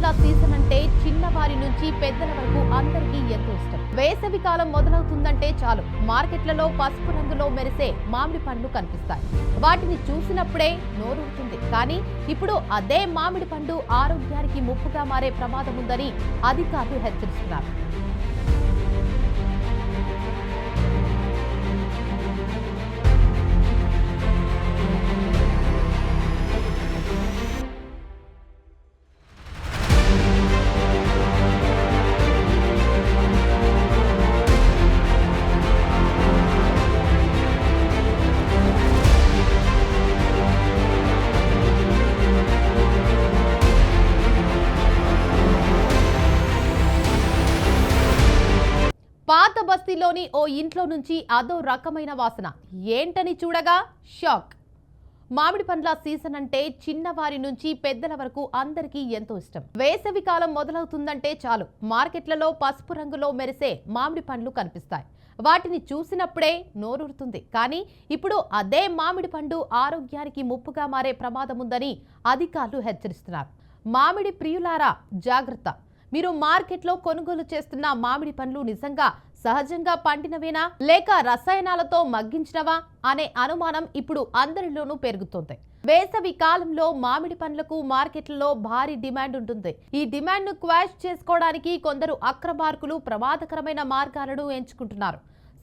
పండ్ల సీజన్ అంటే చిన్నవారి నుంచి పెద్దల వరకు అందరికీ ఎంతో ఇష్టం. వేసవి కాలం మొదలవుతుందంటే చాలు మార్కెట్లలో పసుపు రంగులో మెరిసే మామిడి పండ్లు కనిపిస్తాయి. వాటిని చూసినప్పుడే నోరూరుతుంది. కానీ ఇప్పుడు అదే మామిడి పండు ఆరోగ్యానికి ముప్పుగా మారే ప్రమాదం ఉందని అధికారులు హెచ్చరిస్తున్నారు. పాత బస్తీలోని ఓ ఇంట్లో నుంచి అదో రకమైన వాసన ఏంటని చూడగా షాక్. మామిడి పండ్ల సీజన్ అంటే చిన్నవారి నుంచి పెద్దల వరకు అందరికీ ఎంతో ఇష్టం. వేసవి కాలం మొదలవుతుందంటే చాలు మార్కెట్లలో పసుపు రంగులో మెరిసే మామిడి పండ్లు కనిపిస్తాయి. వాటిని చూసినప్పుడే నోరూరుతుంది. కానీ ఇప్పుడు అదే మామిడి పండు ఆరోగ్యానికి ముప్పుగా మారే ప్రమాదం ఉందని అధికారులు హెచ్చరిస్తున్నారు. మామిడి ప్రియులారా జాగ్రత్త. మీరు మార్కెట్లో కొనుగోలు చేస్తున్న మామిడి పండ్లు నిజంగా సహజంగా పండినవేనా లేక రసాయనాలతో మగ్గించినవా అనే అనుమానం ఇప్పుడు అందరిలోనూ పెరుగుతోంది. వేసవి కాలంలో మామిడి పండ్లకు మార్కెట్లలో భారీ డిమాండ్ ఉంటుంది. ఈ డిమాండ్ ను క్వాష్ చేసుకోవడానికి కొందరు అక్రమార్కులు ప్రమాదకరమైన మార్గాలను ఎంచుకుంటున్నారు.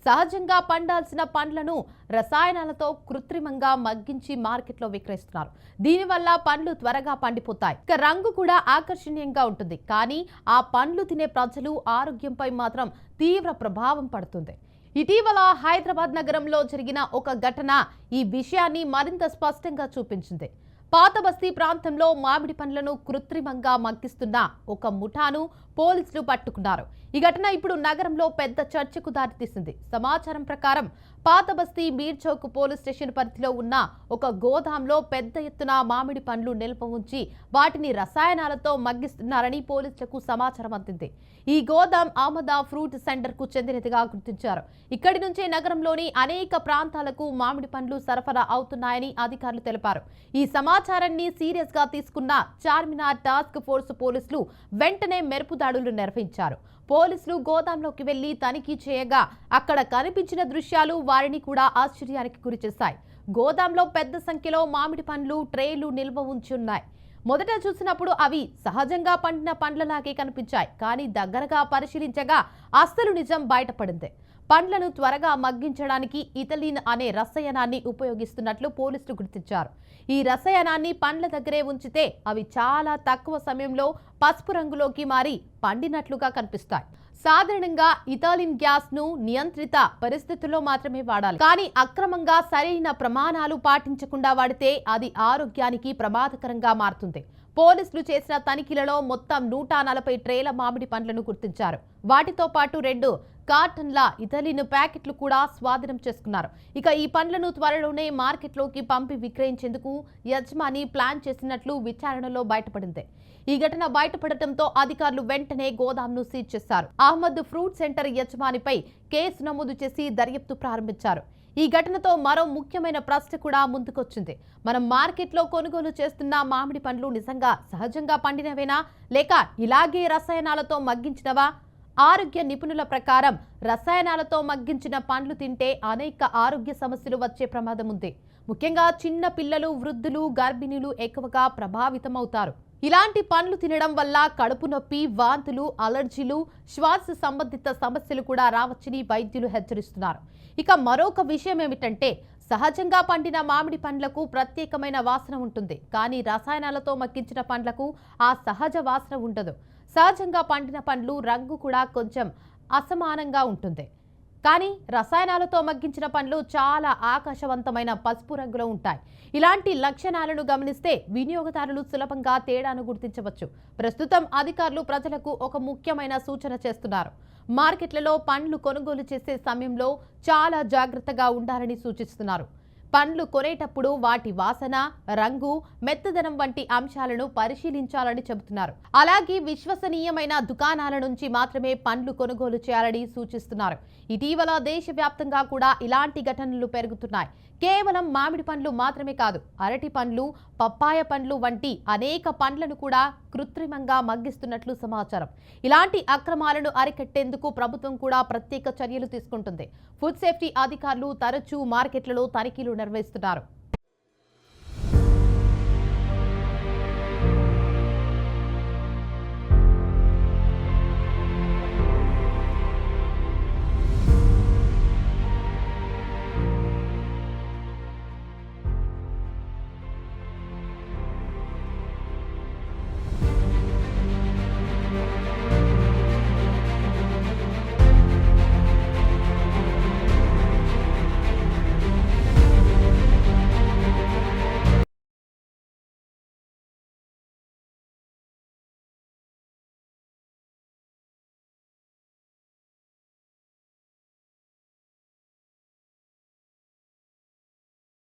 సహజంగా పండాల్సిన పండ్లను రసాయనాలతో కృత్రిమంగా మగ్గించి మార్కెట్లో విక్రయిస్తున్నారు. దీనివల్ల పండ్లు త్వరగా పండిపోతాయి. ఇక రంగు కూడా ఆకర్షణీయంగా ఉంటుంది. కానీ ఆ పండ్లు తినే ప్రజలు ఆరోగ్యంపై మాత్రం తీవ్ర ప్రభావం పడుతుంది. ఇటీవల హైదరాబాద్ నగరంలో జరిగిన ఒక ఘటన ఈ విషయాన్ని మరింత స్పష్టంగా చూపించింది. పాత బస్తీ ప్రాంతంలో మామిడి పండ్లను కృత్రిమంగా మగ్గిస్తున్న ఒక ముఠాను పోలీసులు పట్టుకున్నారు. ఈ ఘటన ఇప్పుడు నగరంలో పెద్ద చర్చకు దారితీసింది. సమాచారం ప్రకారం పాత బస్తీ మీర్ చౌక్ పోలీస్ స్టేషన్ పరిధిలో ఉన్న ఒక గోదాంలో పెద్ద ఎత్తున మామిడి పండ్లు నిల్వ ఉంచి వాటిని రసాయనాలతో మగ్గిస్తున్నారని పోలీసులకు సమాచారం అందింది. ఈ గోదాం ఆమదా ఫ్రూట్ సెంటర్ కు చెందినదిగా గుర్తించారు. ఇక్కడి నుంచే నగరంలోని అనేక ప్రాంతాలకు మామిడి పండ్లు సరఫరా అవుతున్నాయని అధికారులు తెలిపారు. ఈ సమాచారాన్ని సీరియస్ గా తీసుకున్న చార్మినార్ టాస్క్ ఫోర్స్ పోలీసులు వెంటనే మెరుపు దాడులు నిర్వహించారు. పోలీసులు గోదాంలోకి వెళ్లి తనిఖీ చేయగా అక్కడ కనిపించిన దృశ్యాలు వారిని కూడా ఆశ్చర్యానికి గురిచేశాయి. గోదాంలో పెద్ద సంఖ్యలో మామిడి పండ్లు ట్రేలు నిల్వ ఉంచి ఉన్నాయి. మొదట చూసినప్పుడు అవి సహజంగా పండిన పండ్లలాగే కనిపించాయి. కానీ దగ్గరగా పరిశీలించగా అస్సలు నిజం బయటపడింది. పండ్లను త్వరగా మగ్గించడానికి ఇథిలిన్ అనే రసాయనాన్ని ఉపయోగిస్తున్నట్లు పోలీసులు గుర్తించారు. ఈ రసాయనాన్ని పండ్ల దగ్గరే ఉంచితే అవి చాలా తక్కువ సమయంలో పసుపు రంగులోకి మారి పండినట్లుగా కనిపిస్తాయి. సాధారణంగా ఇథిలిన్ గ్యాస్ ను నియంత్రిత పరిస్థితుల్లో మాత్రమే వాడాలి. కానీ అక్రమంగా సరైన ప్రమాణాలు పాటించకుండా వాడితే అది ఆరోగ్యానికి ప్రమాదకరంగా మారుతుంది. పోలీసులు చేసిన తనిఖీలలో మొత్తం 140 ట్రేల మామిడి పండ్లను గుర్తించారు. వాటితో పాటు 2 కార్టన్ల ఇథిలిన్ ప్యాకెట్లు కూడా స్వాధీనం చేసుకున్నారు. ఇక ఈ పండ్లను త్వరలోనే మార్కెట్లోకి పంపి విక్రయించేందుకు యజమాని ప్లాన్ చేసినట్లు విచారణలో బయటపడింది. ఈ ఘటన బయటపడటంతో అధికారులు వెంటనే గోదాంను సీజ్ చేశారు. అహ్మద్ ఫ్రూట్ సెంటర్ యజమానిపై కేసు నమోదు చేసి దర్యాప్తు ప్రారంభించారు. ఈ ఘటనతో మరో ముఖ్యమైన ప్రశ్న కూడా ముందుకొచ్చింది. మనం మార్కెట్లో కొనుగోలు చేస్తున్న మామిడి పండ్లు నిజంగా సహజంగా పండినవేనా లేక ఇలాగే రసాయనాలతో మగ్గించినవా? ఆరోగ్య నిపుణుల ప్రకారం రసాయనాలతో మగ్గించిన పండ్లు తింటే అనేక ఆరోగ్య సమస్యలు వచ్చే ప్రమాదం ఉంది. ముఖ్యంగా చిన్న పిల్లలు, వృద్ధులు, గర్భిణీలు ఎక్కువగా ప్రభావితమవుతారు. ఇలాంటి పండ్లు తినడం వల్ల కడుపు నొప్పి, వాంతులు, అలర్జీలు, శ్వాస సంబంధిత సమస్యలు కూడా రావచ్చని వైద్యులు హెచ్చరిస్తున్నారు. ఇక మరొక విషయం ఏమిటంటే సహజంగా పండిన మామిడి పండ్లకు ప్రత్యేకమైన వాసన ఉంటుంది. కానీ రసాయనాలతో మగ్గించిన పండ్లకు ఆ సహజ వాసన ఉండదు. సహజంగా పండిన పండ్లు రంగు కూడా కొంచెం అసమానంగా ఉంటుంది. కానీ రసాయనాలతో మగ్గించిన పండ్లు చాలా ఆకాశవంతమైన పసుపు రంగులో ఉంటాయి. ఇలాంటి లక్షణాలను గమనిస్తే వినియోగదారులు సులభంగా తేడాను గుర్తించవచ్చు. ప్రస్తుతం అధికారులు ప్రజలకు ఒక ముఖ్యమైన సూచన చేస్తున్నారు. మార్కెట్లలో పండ్లు కొనుగోలు చేసే సమయంలో చాలా జాగ్రత్తగా ఉండాలని సూచిస్తున్నారు. పండ్లు కొనేటప్పుడు వాటి వాసన, రంగు, మెత్తదనం వంటి అంశాలను పరిశీలించాలని చెబుతున్నారు. అలాగే విశ్వసనీయమైన దుకాణాల నుంచి మాత్రమే పండ్లు కొనుగోలు చేయాలని సూచిస్తున్నారు. ఇటీవల దేశవ్యాప్తంగా కూడా ఇలాంటి ఘటనలు పెరుగుతున్నాయి. కేవలం మామిడి పండ్లు మాత్రమే కాదు, అరటి పండ్లు, పప్పాయ పండ్లు వంటి అనేక పండ్లను కూడా కృత్రిమంగా మగ్గిస్తున్నట్లు సమాచారం. ఇలాంటి అక్రమాలను అరికట్టేందుకు ప్రభుత్వం కూడా ప్రత్యేక చర్యలు తీసుకుంటుంది. ఫుడ్ సేఫ్టీ అధికారులు తరచూ మార్కెట్లలో తనిఖీలు నిర్వహిస్తున్నారు.